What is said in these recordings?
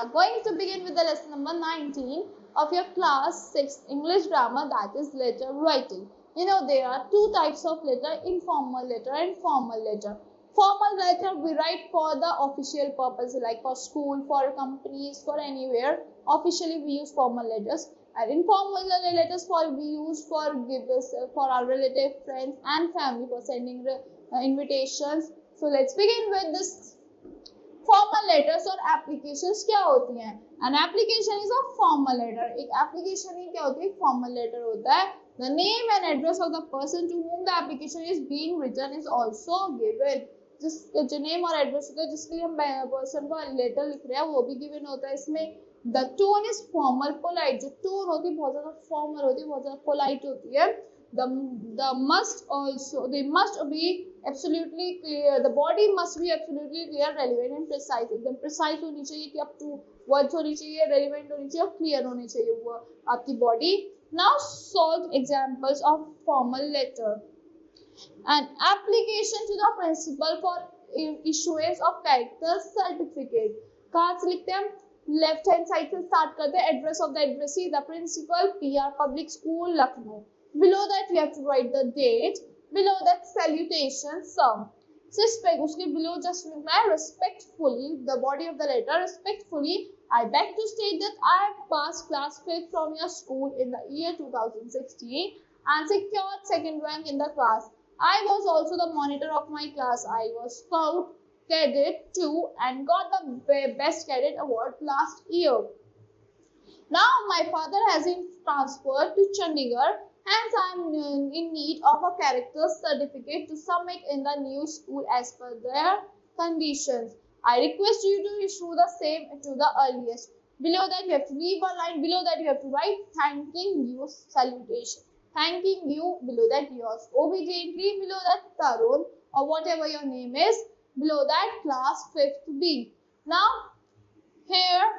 are going to begin with the lesson number 19 of your class 6 English grammar, that is letter writing. You know, there are two types of letter, informal letter and formal letter. Formal letter we write for the official purpose, like for school, for companies, for anywhere. Officially we use formal letters, and informal letters we use for gifts for our relative, friends and family, for sending invitations. So let's begin with this. Formal letters और applications क्या होती हैं? An application is a formal letter. एक application ही क्या होती है? Formal letter होता है. The name and address of the person to whom the application is being written is also given. जिस जो नेम और एड्रेस होता है जिसके लिए हम पर्सन को लेटर लिख रहे हैं वो भी गिवन होता है इसमें. The tone is formal polite. जो टोन होती है बहुत ज्यादा फॉर्मल होती है, बहुत ज्यादा पोलाइट होती है. The must be absolutely clear. The body must be absolutely clear, relevant and precise. एकदम precise होनी चाहिए कि up to words होनी चाहिए, relevant होनी चाहिए और clear होनी चाहिए वो आपकी body. Now solve examples of formal letter. An application to the principal for issuance of character certificate. कहाँ से लिखते हैं हम? लेफ्ट हैंड साइड से स्टार्ट करते हैं. Address of the addressee the principal, PR public school Lucknow. Below that you have to write the date. Below that salutation sir. उसके below just लिखना है respectfully. The body of the letter, respectfully I beg to state that I have passed class 5th from your school in the year 2016 and secured second rank in the class. I was also the monitor of my class. I was scout cadet too and got the best cadet award last year. Now my father has been transferred to Chandigarh. Hence, I am in need of a character certificate to submit in the new school as per their conditions. I request you to issue the same to the earliest. Below that, you have to leave a line. Below that, you have to write thanking you salutation. Thanking you. Below that, yours obediently. Below that, Tarun or whatever your name is. Below that, class 5th B. Now, here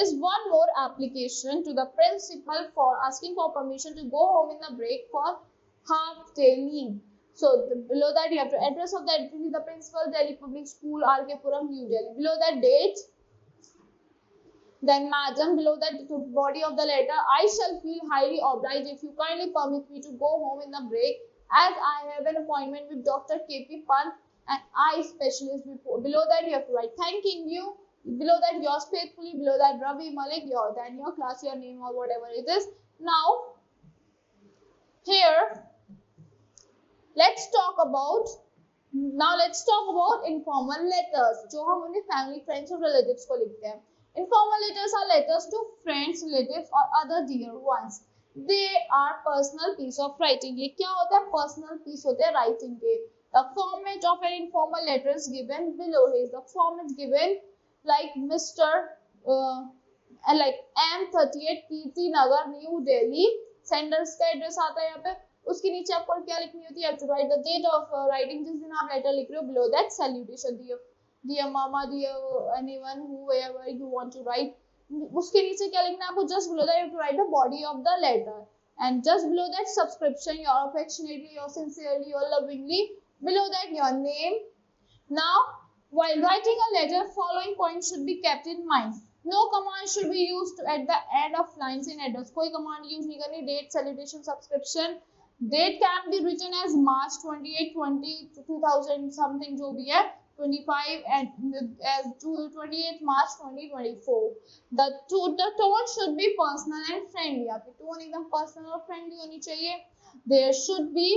is one more application to the principal for asking for permission to go home in the break for half day leave. So below that you have to address of the address the principal, Delhi Public School, RK Puram, New Delhi. Below that date, then madam. Below that the body of the letter, I shall feel highly obliged if you kindly permit me to go home in the break as I have an appointment with Dr. KP Pant, an eye specialist before. Below that you have to write thanking you. Below that yours faithfully. Below that Ravi Malik, then your class, your name or whatever it is. Now here let's talk about informal letters जो हम अपने family, friends और relatives को लिखते हैं. Informal letters are letters to friends, relatives or other dear ones. They are personal piece of writing. ये क्या होता है? Personal piece होते हैं writing के. The format of an informal letter is given below. Here the format given like Mr. Like M38 PT Nagar, New Delhi. Senders का address आता है यहाँ पे. उसके नीचे आपको क्या लिखनी होती है? To write the date of writing, जिस दिन आप लेटर लिख रहे हो. Below that salutation, dear mama, dear anyone, whoever you want to write. उसके नीचे क्या लिखना है आपको? Just below that you have to write the body of the letter, and just below that subscription, your affectionately, your sincerely, your lovingly. Below that your name. Now, while writing a letter, following points should be kept in mind. No command should be used at the end of lines in address. कोई command use नहीं करनी. Date, salutation, subscription. Date can be written as March 28, 2000 something जो भी है 25 and as 28 March 2024. The tone should be personal and friendly. आपकी tone एकदम personal और friendly होनी चाहिए. There should be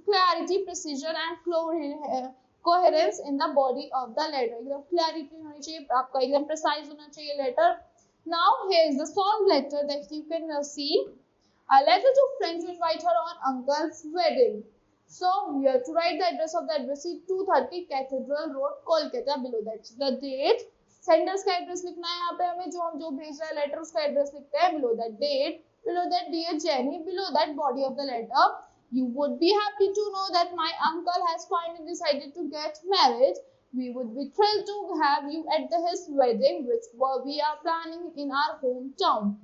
clarity, precision and coherence in the body of the letter. एकदम clarity होनी चाहिए, आपका एकदम precise होना चाहिए letter. Now here is the solved letter that you can see. A letter to friend to invite her on uncle's wedding. So you have to write the address of the addressee 230 Cathedral Road, Kolkata. Below that the date. Senders का address लिखना है यहाँ पे हमें, जो भेज रहा है letter उसका address लिखते हैं. Below that date. Below that dear Jenny. Below that body of the letter. You would be happy to know that my uncle has finally decided to get married. We would be thrilled to have you at his wedding, which we are planning in our hometown,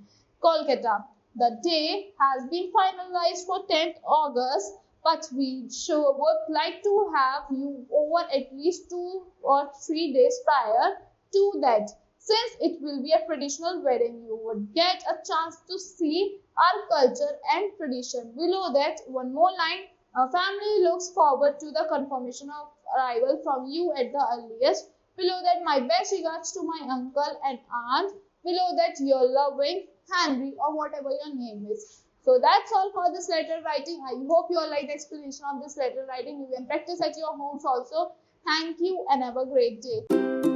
Kolkata. The day has been finalized for 10th August, but we would like to have you over at least 2 or 3 days prior to that. since it will be a traditional wedding. You would get a chance to see our culture and tradition. Below that, one more line. A family looks forward to the confirmation of arrival from you at the earliest. Below that, my best regards to my uncle and aunt. Below that, your loving Henry or whatever your name is. So that's all for this letter writing. I hope you all like the explanation of this letter writing. You can practice at your homes also. Thank you and have a great day.